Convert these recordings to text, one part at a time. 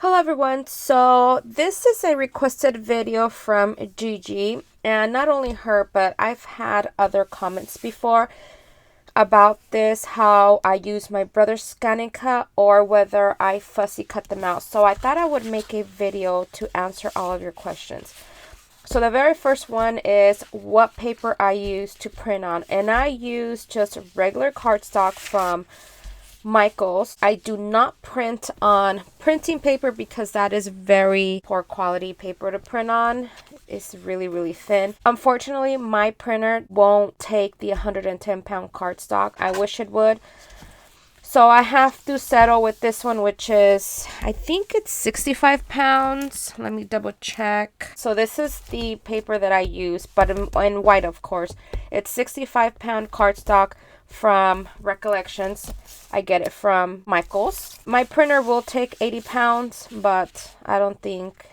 Hello everyone, so this is a requested video from Gigi, and not only her, but I've had other comments before about this, how I use my brother's scanning cut or whether I fussy cut them out. So I thought I would make a video to answer all of your questions. So the very first one is what paper I use to print on, and I use just regular cardstock from Michaels. I do not print on printing paper because that is very poor quality paper to print on. It's really thin. Unfortunately, my printer won't take the 110-pound cardstock. I wish it would. So I have to settle with this one, which is, I think it's 65 pounds. Let me double check. So this is the paper that I use, but in white, of course. It's 65-pound cardstock from Recollections. I get it from Michaels. My printer will take 80 pounds, but I don't think,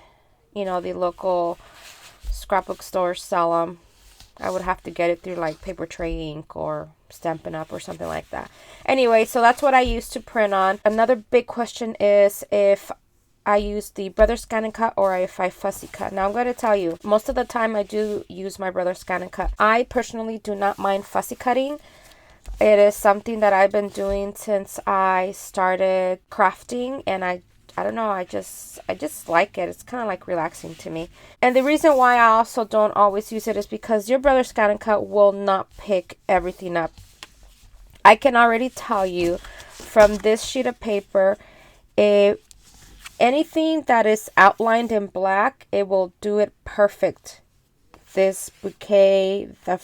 the local scrapbook stores sell them. I would have to get it through like Paper Tray Ink or Stampin' Up or something like that. Anyway, so that's what I use to print on. Another big question is if I use the Brother Scan and Cut or if I fussy cut. Now I'm going to tell you, most of the time I do use my Brother Scan and Cut. I personally do not mind fussy cutting. It is something that I've been doing since I started crafting, and I don't know, I just like it. It's kind of like relaxing to me. And the reason why I also don't always use it is because your Brother Scan and Cut will not pick everything up. I can already tell you from this sheet of paper, anything that is outlined in black, it will do it perfect. This bouquet, the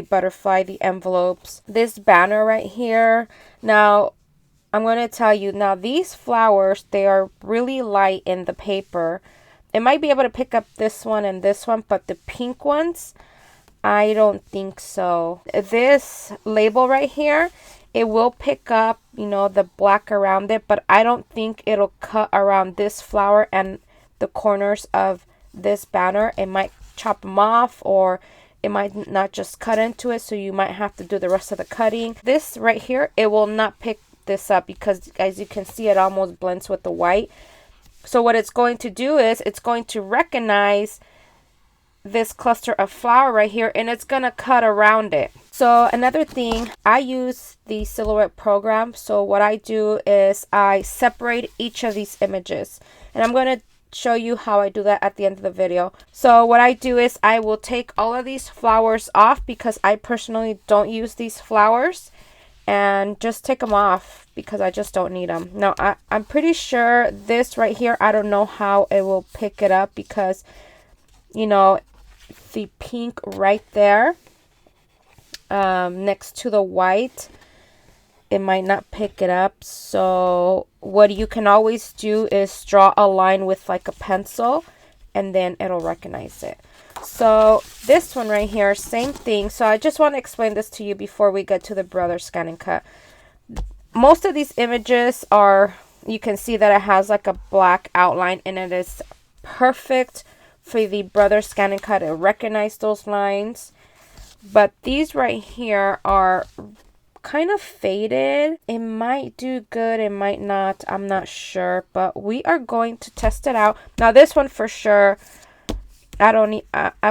butterfly, the envelopes, this banner right here. Now, I'm going to tell you, now these flowers, they are really light in the paper. It might be able to pick up this one and this one, but the pink ones, I don't think so. This label right here, it will pick up, the black around it, but I don't think it'll cut around this flower and the corners of this banner. It might chop them off, or it might not just cut into it, so you might have to do the rest of the cutting. This right here, it will not pick this up because, as you can see, it almost blends with the white. So what it's going to do is it's going to recognize this cluster of flower right here, and it's gonna cut around it. So another thing, I use the silhouette program. So what I do is I separate each of these images, and I'm going to show you how I do that at the end of the video. So what I do is I will take all of these flowers off because I personally don't use these flowers, and just take them off because I just don't need them. Now I'm pretty sure this right here, I don't know how it will pick it up because the pink right there next to the white, it might not pick it up. So what you can always do is draw a line with like a pencil, and then it'll recognize it. So this one right here, same thing. So I just want to explain this to you before we get to the Brother Scan and Cut. Most of these images are, you can see that it has like a black outline, and it is perfect for the Brother Scan and Cut. It recognizes those lines. But these right here are kind of faded. It might do good, it might not, I'm not sure, but we are going to test it out. Now this one for sure, I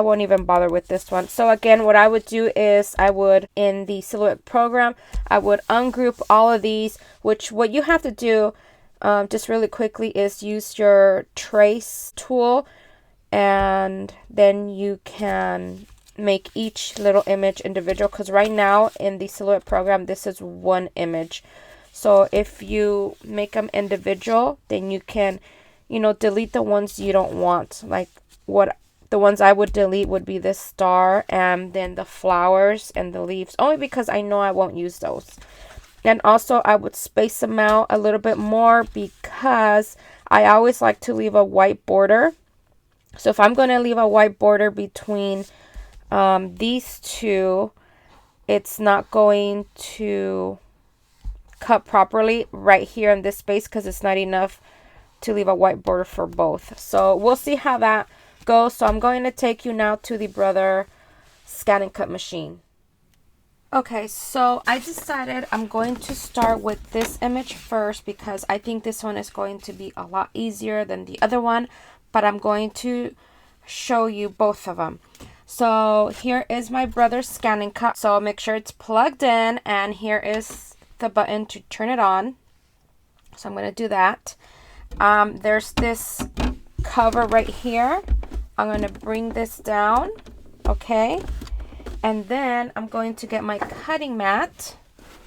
won't even bother with this one. So again, what I would do is I would, in the silhouette program, I would ungroup all of these, which what you have to do just really quickly is use your trace tool, and then you can make each little image individual, because right now in the silhouette program, this is one image. So if you make them individual, then you can, delete the ones you don't want. Like the ones I would delete would be this star and then the flowers and the leaves, only because I know I won't use those. And also I would space them out a little bit more because I always like to leave a white border. So if I'm going to leave a white border between these two, it's not going to cut properly right here in this space because it's not enough to leave a white border for both. So we'll see how that goes. So I'm going to take you now to the Brother Scan and Cut machine. Okay, so I decided I'm going to start with this image first because I think this one is going to be a lot easier than the other one, but I'm going to show you both of them. So here is my brother's scanning cup. So make sure it's plugged in, and here is the button to turn it on. So I'm going to do that. There's this cover right here. I'm going to bring this down, okay? And then I'm going to get my cutting mat,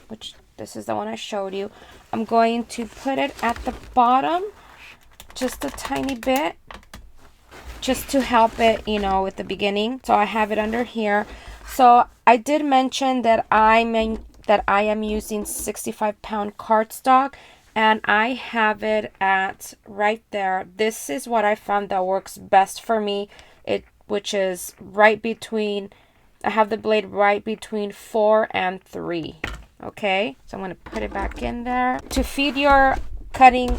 which this is the one I showed you. I'm going to put it at the bottom, just a tiny bit, just to help it, you know, with the beginning. So I have it under here. So I did mention that I am using 65-pound cardstock, and I have it at right there. This is what I found that works best for me, which is right between, I have the blade right between 4 and 3. Okay, so I'm going to put it back in there. To feed your cutting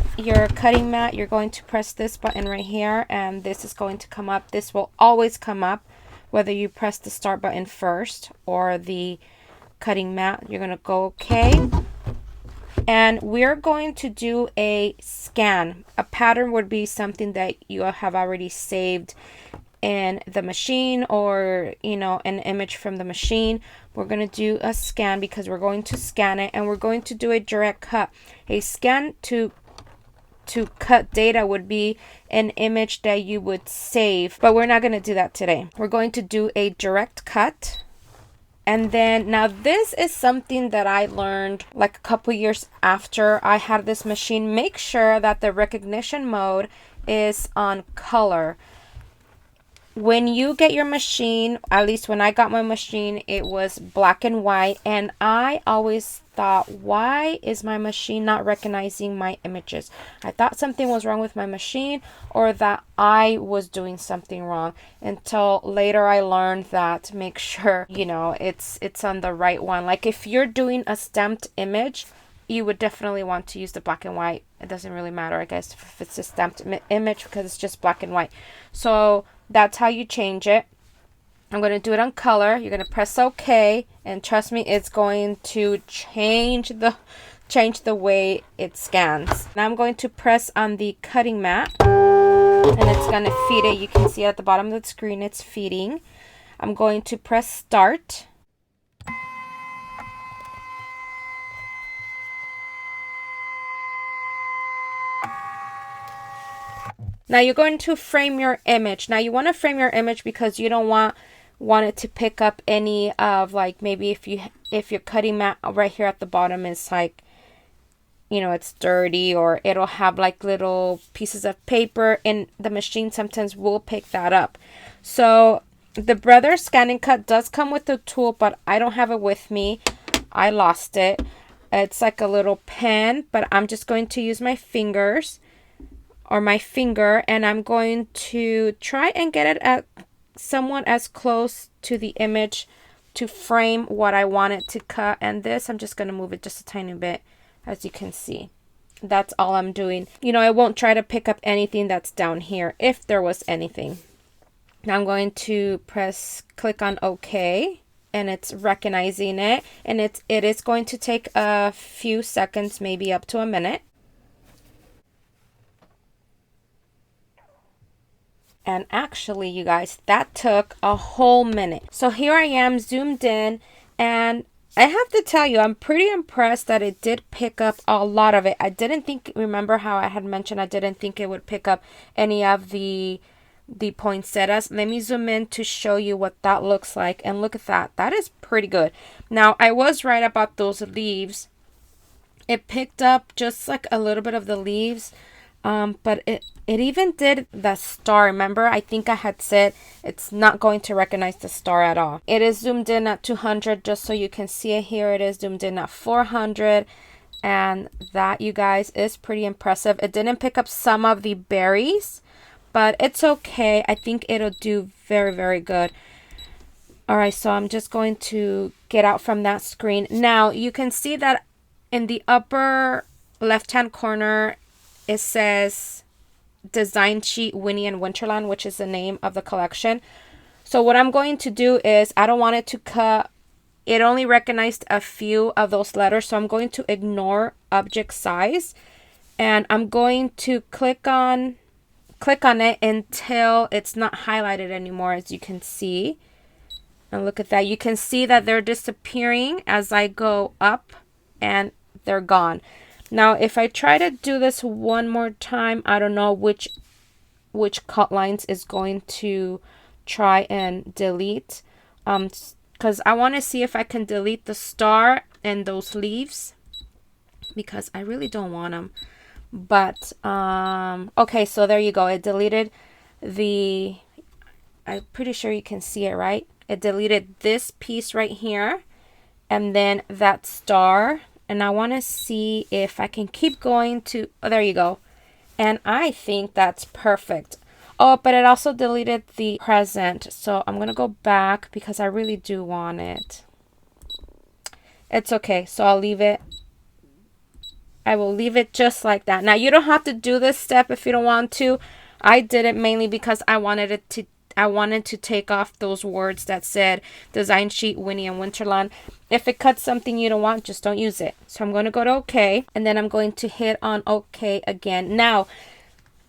mat, you're going to press this button right here, and this is going to come up. This will always come up whether you press the start button first or the cutting mat. You're going to go okay. And we're going to do a scan. A pattern would be something that you have already saved in the machine, or, you know, an image from the machine. We're going to do a scan because we're going to scan it, and we're going to do a direct cut. A scan to cut data would be an image that you would save, but we're not going to do that today. We're going to do a direct cut. And then now this is something that I learned like a couple years after I had this machine. Make sure that the recognition mode is on color. When you get your machine, at least when I got my machine, it was black and white. And I always thought, why is my machine not recognizing my images? I thought something was wrong with my machine, or that I was doing something wrong, until later I learned that make sure, you know, it's on the right one. Like if you're doing a stamped image, you would definitely want to use the black and white. It doesn't really matter, I guess, if it's a stamped image, because it's just black and white. So that's how you change it. I'm going to do it on color. You're going to press OK, and trust me, it's going to change the way it scans. Now I'm going to press on the cutting mat, and it's going to feed it. You can see at the bottom of the screen it's feeding. I'm going to press start. Now you're going to frame your image. Now you want to frame your image because you don't want it to pick up any of, like, maybe if your cutting mat right here at the bottom is like, you know, it's dirty, or it'll have like little pieces of paper, and the machine sometimes will pick that up. So the Brother Scanning Cut does come with the tool, but I don't have it with me. I lost it. It's like a little pen, but I'm just going to use my fingers, or my finger, and I'm going to try and get it at somewhat as close to the image to frame what I want it to cut. And this, I'm just going to move it just a tiny bit, as you can see. That's all I'm doing. You know, I won't try to pick up anything that's down here, if there was anything. Now I'm going to click on OK, and it's recognizing it, and it is going to take a few seconds, maybe up to a minute. And actually, you guys, that took a whole minute. So here I am zoomed in, and I have to tell you, I'm pretty impressed that it did pick up a lot of it. I didn't think, remember how I had mentioned I didn't think it would pick up any of the poinsettias. Let me zoom in to show you what that looks like. And look at that. That is pretty good. Now, I was right about those leaves. It picked up just like a little bit of the leaves. But it even did the star. Remember, I think I had said it's not going to recognize the star at all. It is zoomed in at 200, just so you can see it here. It is zoomed in at 400, and that, you guys, is pretty impressive. It didn't pick up some of the berries, but it's okay. I think it'll do very, very good. All right, so I'm just going to get out from that screen. Now, you can see that in the upper left-hand corner, it says Design Sheet Winnie and Winterland, which is the name of the collection. So what I'm going to do is, I don't want it to cut it only recognized a few of those letters. So I'm going to ignore object size, and I'm going to click on it until it's not highlighted anymore, as you can see. And look at that. You can see that they're disappearing as I go up, and they're gone. Now, if I try to do this one more time, I don't know which cut lines is going to try and delete. Because I want to see if I can delete the star and those leaves, because I really don't want them. But okay, so there you go. It deleted I'm pretty sure you can see it, right? It deleted this piece right here, and then that star. And I want to see if I can keep going to, oh, there you go. And I think that's perfect. Oh, but it also deleted the present. So I'm going to go back because I really do want it. It's okay. So I'll leave it. I will leave it just like that. Now, you don't have to do this step if you don't want to. I did it mainly because I wanted to take off those words that said design sheet, Winnie, and Winterland. If it cuts something you don't want, just don't use it. So I'm going to go to OK, and then I'm going to hit on OK again. Now,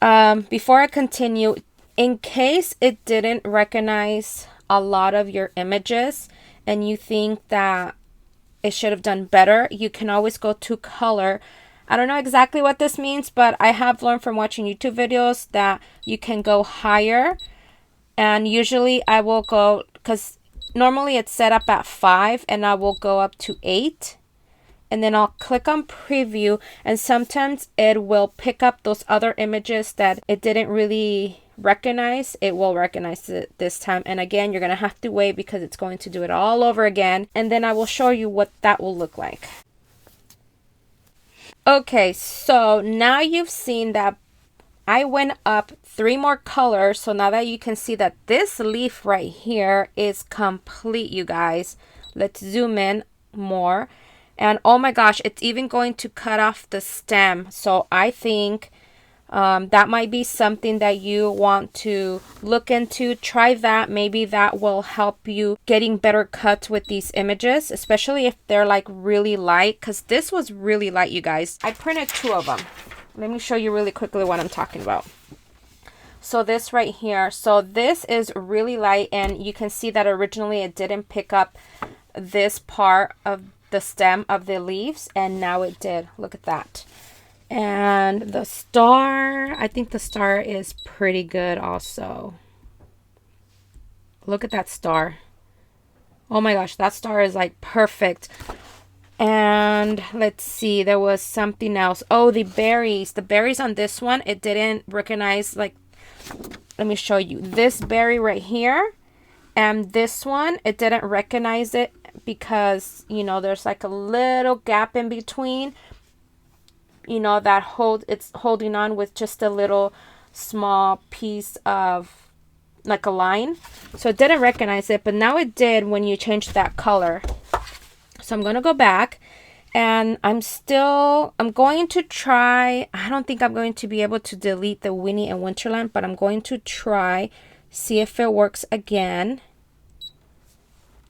before I continue, in case it didn't recognize a lot of your images and you think that it should have done better, you can always go to color. I don't know exactly what this means, but I have learned from watching YouTube videos that you can go higher. And usually I will go, because normally it's set up at 5, and I will go up to 8. And then I'll click on preview, and sometimes it will pick up those other images that it didn't really recognize. It will recognize it this time. And again, you're going to have to wait because it's going to do it all over again. And then I will show you what that will look like. Okay, so now you've seen that I went up 3 more colors. So now that you can see that this leaf right here is complete, you guys. Let's zoom in more. And oh my gosh, it's even going to cut off the stem. So I think that might be something that you want to look into. Try that. Maybe that will help you getting better cuts with these images, especially if they're like really light, because this was really light, you guys. I printed 2 of them. Let me show you really quickly what I'm talking about. So this right here, so this is really light, and you can see that originally it didn't pick up this part of the stem of the leaves, and now it did. Look at that. And the star, I think the star is pretty good also. Look at that star. Oh my gosh, that star is like perfect. And let's see, there was something else. Oh, the berries. The berries on this one, it didn't recognize, like, let me show you. This berry right here and this one, it didn't recognize it because, you know, there's like a little gap in between. You know, that it's holding on with just a little small piece of like a line. So it didn't recognize it, but now it did when you changed that color. So I'm going to go back, and I'm going to try. I don't think I'm going to be able to delete the Winnie and Winterland, but I'm going to try, see if it works again.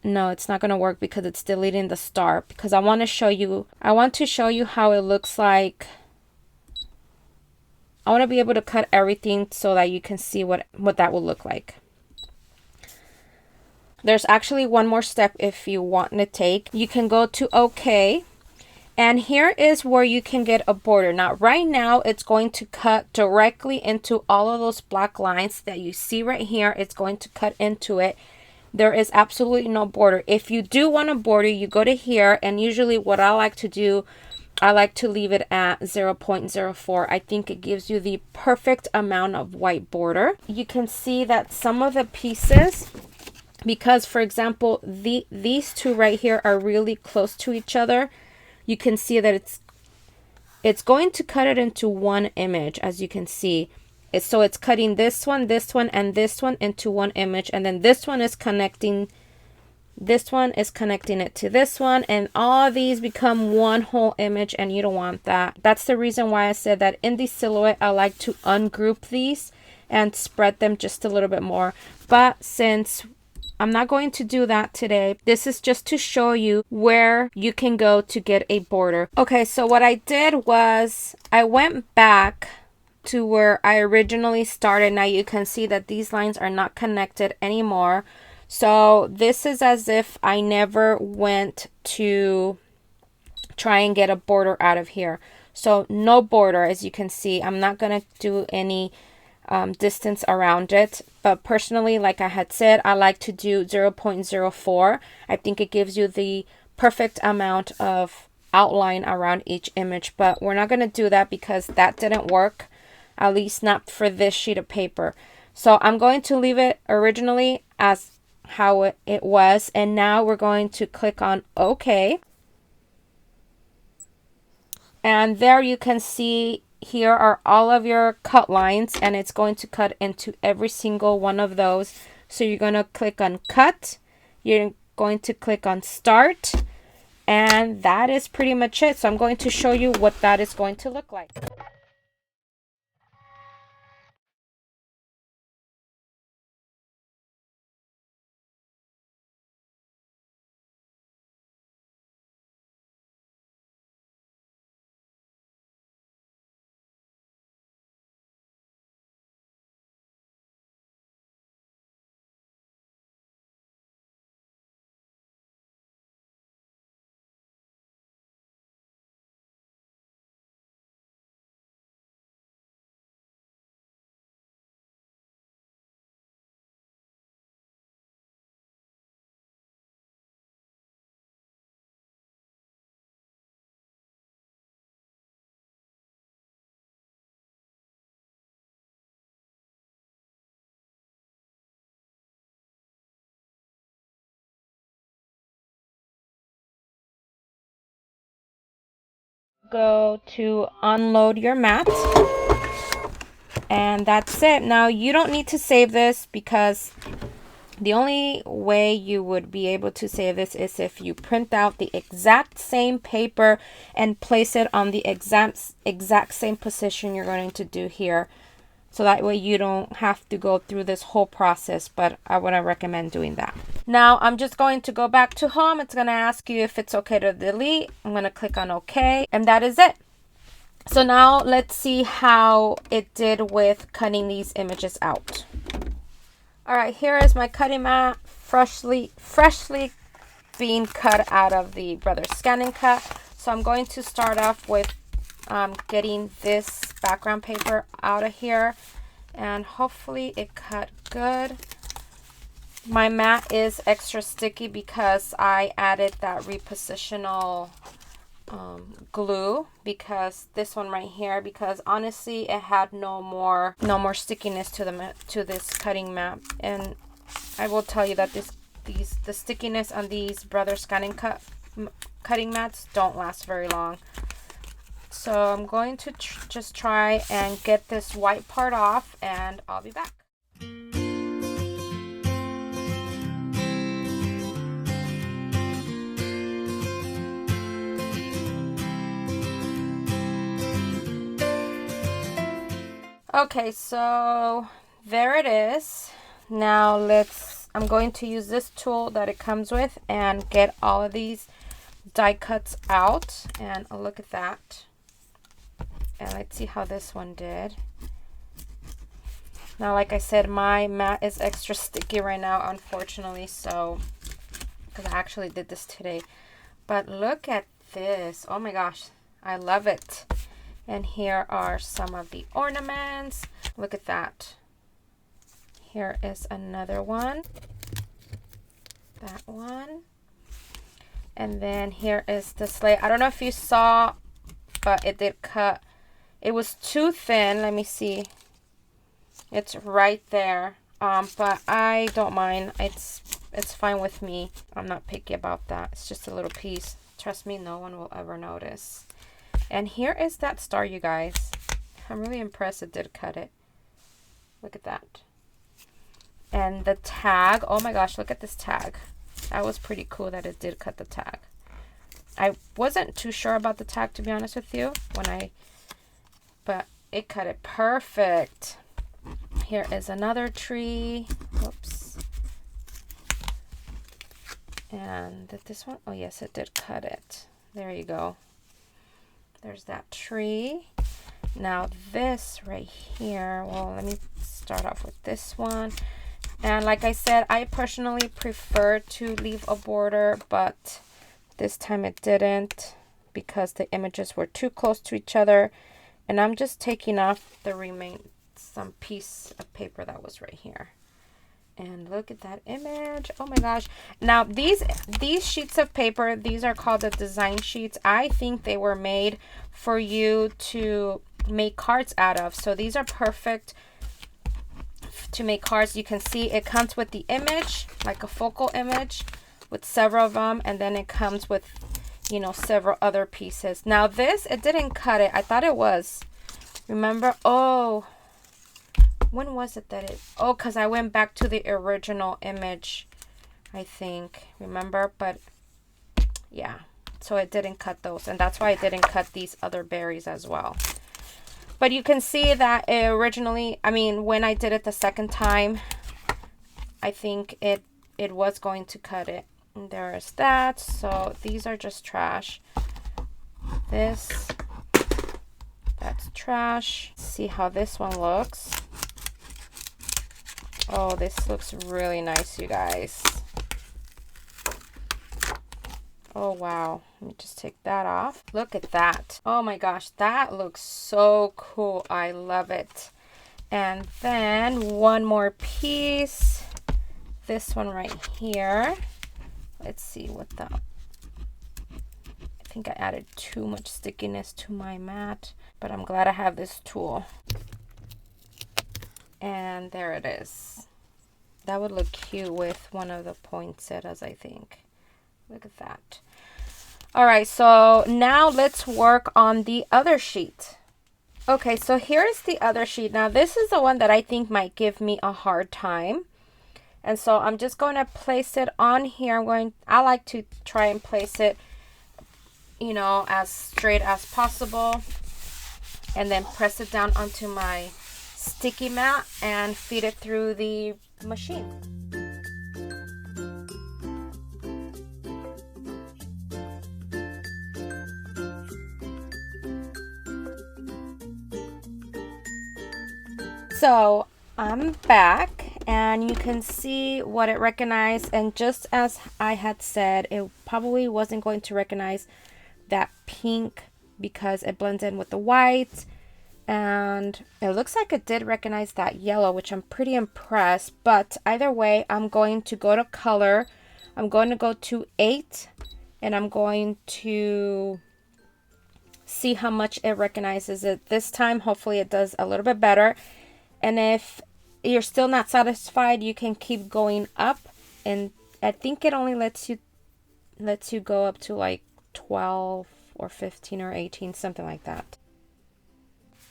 No, it's not going to work because it's deleting the star, because I want to show you how it looks like. I want to be able to cut everything so that you can see what that will look like. There's actually one more step if you want to take. You can go to OK, and here is where you can get a border. Now, right now, it's going to cut directly into all of those black lines that you see right here. It's going to cut into it. There is absolutely no border. If you do want a border, you go to here, and usually what I like to do, I like to leave it at 0.04. I think it gives you the perfect amount of white border. You can see that some of the pieces, because for example, these 2 right here are really close to each other, you can see that it's going to cut it into one image, as you can see. So it's cutting this one, and this one into one image, and then this one is connecting it to this one, and all these become one whole image, and you don't want that. That's the reason why I said that in the silhouette, I like to ungroup these and spread them just a little bit more. But since I'm not going to do that today. This is just to show you where you can go to get a border. Okay, so what I did was I went back to where I originally started. Now you can see that these lines are not connected anymore. So this is as if I never went to try and get a border out of here. So no border, as you can see. I'm not going to do any distance around it, but personally, like I had said, I like to do 0.04. I think it gives you the perfect amount of outline around each image, but we're not going to do that because that didn't work, at least not for this sheet of paper. So I'm going to leave it originally as how it was, and now we're going to click on OK. And there you can see here are all of your cut lines, and it's going to cut into every single one of those. So you're going to click on cut, you're going to click on start, and that is pretty much it. So I'm going to show you what that is going to look like. Go to unload your mat, and that's it. Now you don't need to save this because the only way you would be able to save this is if you print out the exact same paper and place it on the exact same position you're going to do here. So that way you don't have to go through this whole process, but I wouldn't recommend doing that. Now I'm just going to go back to home. It's going to ask you if it's okay to delete. I'm going to click on OK, and that is it. So now let's see how it did with cutting these images out. All right, here is my cutting mat, freshly being cut out of the Brothers Scan and Cut. So I'm going to start off with getting this background paper out of here, and hopefully it cut good. My mat is extra sticky because I added that repositional glue, because this one right here, because honestly it had no more stickiness to this cutting mat. And I will tell you that the stickiness on these Brothers Scan and Cut cutting mats don't last very long. So I'm going to just try and get this white part off, and I'll be back. Okay, so there it is. Now I'm going to use this tool that it comes with and get all of these die cuts out, and look at that. And let's see how this one did. Now, like I said, my mat is extra sticky right now, unfortunately, so because I actually did this today. But look at this. Oh my gosh, I love it. And here are some of the ornaments. Look at that. Here is another one. That one. And then here is the sleigh. I don't know if you saw, but it did cut. It was too thin. Let me see. It's right there. But I don't mind. It's fine with me. I'm not picky about that. It's just a little piece. Trust me, no one will ever notice. And here is that star, you guys. I'm really impressed it did cut it. Look at that. And the tag. Oh my gosh, look at this tag. That was pretty cool that it did cut the tag. I wasn't too sure about the tag, to be honest with you, but it cut it perfect. Here is another tree. Whoops. And did this one? Oh yes, it did cut it. There you go. There's that tree. Now this right here, well, let me start off with this one. And like I said, I personally prefer to leave a border, but this time it didn't because the images were too close to each other. And I'm just taking off some piece of paper that was right here. And look at that image. Oh my gosh. Now these sheets of paper, these are called the design sheets. I think they were made for you to make cards out of. So these are perfect to make cards. You can see it comes with the image, like a focal image with several of them, and then it comes with, you know, several other pieces. Now this, it didn't cut it. I thought it was. Remember? Oh, when was it that it, oh, because I went back to the original image, I think, remember? But yeah, so it didn't cut those, and that's why it didn't cut these other berries as well. But you can see that it originally, I mean, when I did it the second time, I think it was going to cut it. And there is that. So these are just trash. This, that's trash. See how this one looks. Oh, this looks really nice, you guys. Oh, wow. Let me just take that off. Look at that. Oh my gosh, that looks so cool. I love it. And then one more piece. This one right here. Let's see what the... I think I added too much stickiness to my mat, but I'm glad I have this tool. And there it is. That would look cute with one of the poinsettias, I think. Look at that. All right, so now let's work on the other sheet. Okay, so here's the other sheet. Now this is the one that I think might give me a hard time. And so I'm just going to place it on here. I like to try and place it, you know, as straight as possible. And then press it down onto my sticky mat and feed it through the machine. So I'm back and you can see what it recognized, and just as I had said, it probably wasn't going to recognize that pink because it blends in with the white, and it looks like it did recognize that yellow, which I'm pretty impressed. But either way, I'm going to go to color. I'm going to go to 8 and I'm going to see how much it recognizes it this time. Hopefully it does a little bit better. And if you're still not satisfied, you can keep going up, and I think it only lets you go up to like 12 or 15 or 18, something like that.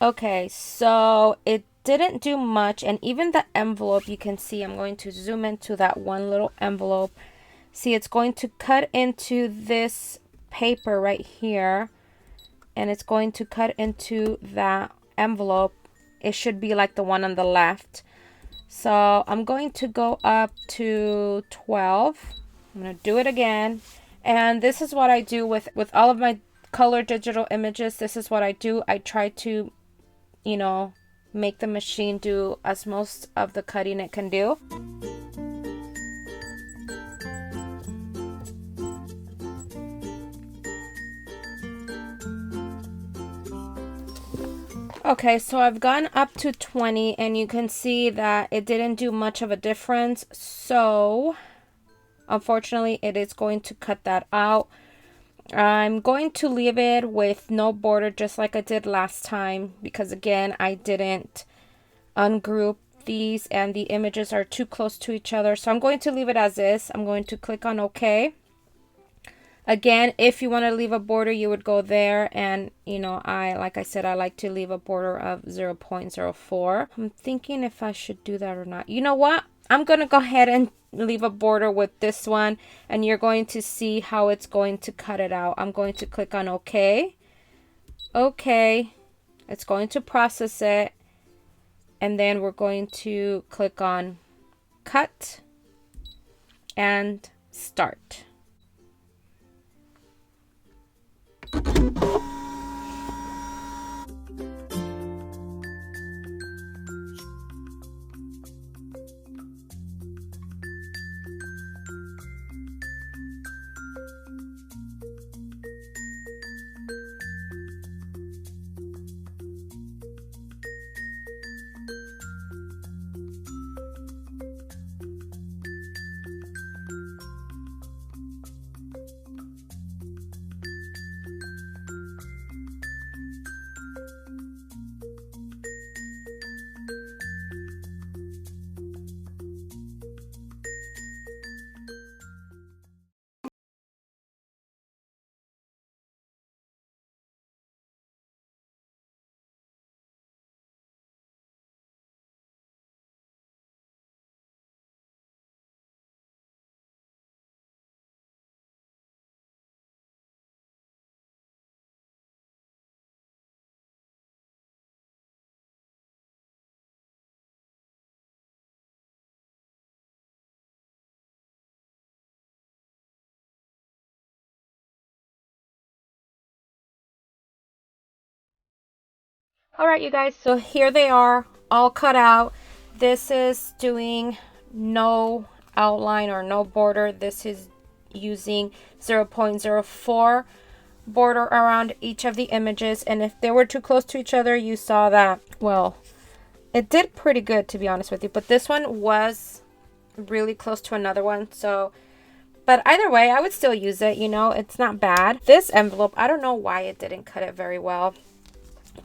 Okay, so it didn't do much, and even the envelope, you can see, I'm going to zoom into that one little envelope. See, it's going to cut into this paper right here, and it's going to cut into that envelope. It should be like the one on the left. So I'm going to go up to 12. I'm going to do it again. And this is what I do with all of my color digital images. This is what I do. I try to, you know, make the machine do as most of the cutting it can do. Okay, so I've gone up to 20 and you can see that it didn't do much of a difference. So unfortunately, it is going to cut that out. I'm going to leave it with no border just like I did last time, because again, I didn't ungroup these and the images are too close to each other. So I'm going to leave it as is. I'm going to click on OK. Again, if you want to leave a border, you would go there, and you know, like I said, I like to leave a border of 0.04. I'm thinking if I should do that or not. You know what? I'm going to go ahead and leave a border with this one, and you're going to see how it's going to cut it out. I'm going to click on OK. OK. It's going to process it, and then we're going to click on Cut and Start. All right, you guys, so here they are all cut out. This is doing no outline or no border. This is using 0.04 border around each of the images, and if they were too close to each other, you saw that, well, it did pretty good, to be honest with you, but this one was really close to another one. So but either way, I would still use it, you know, it's not bad. This envelope, I don't know why it didn't cut it very well,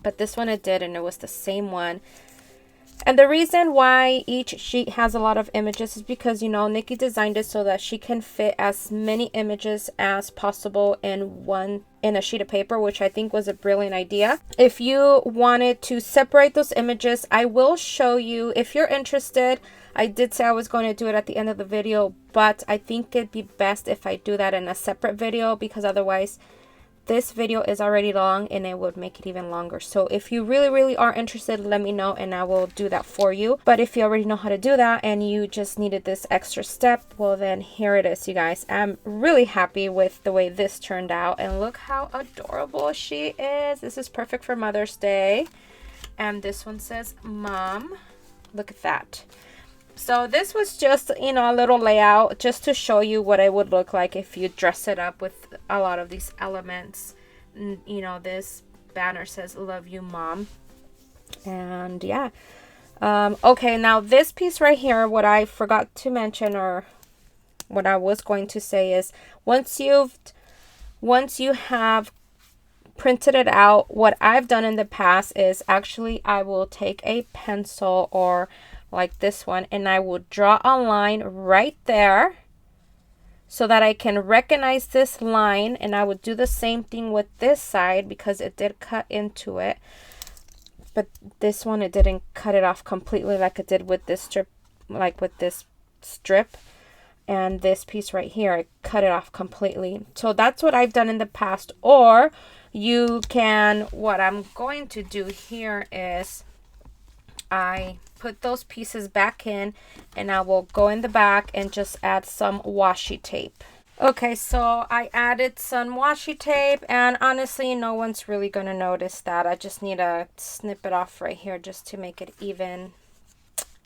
but this one it did, and it was the same one. And the reason why each sheet has a lot of images is because, you know, Nikki designed it so that she can fit as many images as possible in a sheet of paper, which I think was a brilliant idea. If you wanted to separate those images, I will show you if you're interested. I did say I was going to do it at the end of the video, but I think it'd be best if I do that in a separate video, because otherwise this video is already long and it would make it even longer. So if you really are interested, let me know and I will do that for you. But if you already know how to do that and you just needed this extra step, well then here it is, you guys. I'm really happy with the way this turned out, and look how adorable she is. This is perfect for Mother's Day. And this one says Mom. Look at that. So this was just, you know, a little layout just to show you what it would look like if you dress it up with a lot of these elements. You know, this banner says love you mom. And yeah. Okay, now this piece right here, what I forgot to mention, or what I was going to say, is once you have printed it out, what I've done in the past is actually I will take a pencil or like this one, and I will draw a line right there so that I can recognize this line, and I would do the same thing with this side because it did cut into it. But this one, it didn't cut it off completely like it did with this strip, like with this strip. And this piece right here, I cut it off completely. So that's what I've done in the past. Or you can, what I'm going to do here is I put those pieces back in, and I will go in the back and just add some washi tape. Okay, so I added some washi tape, and honestly no one's really going to notice that. I just need to snip it off right here just to make it even,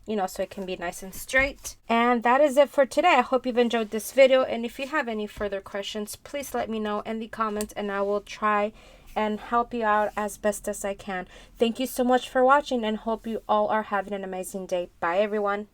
you know, so it can be nice and straight. And that is it for today. I hope you've enjoyed this video, and if you have any further questions, please let me know in the comments and I will try and help you out as best as I can. Thank you so much for watching, and hope you all are having an amazing day. Bye everyone.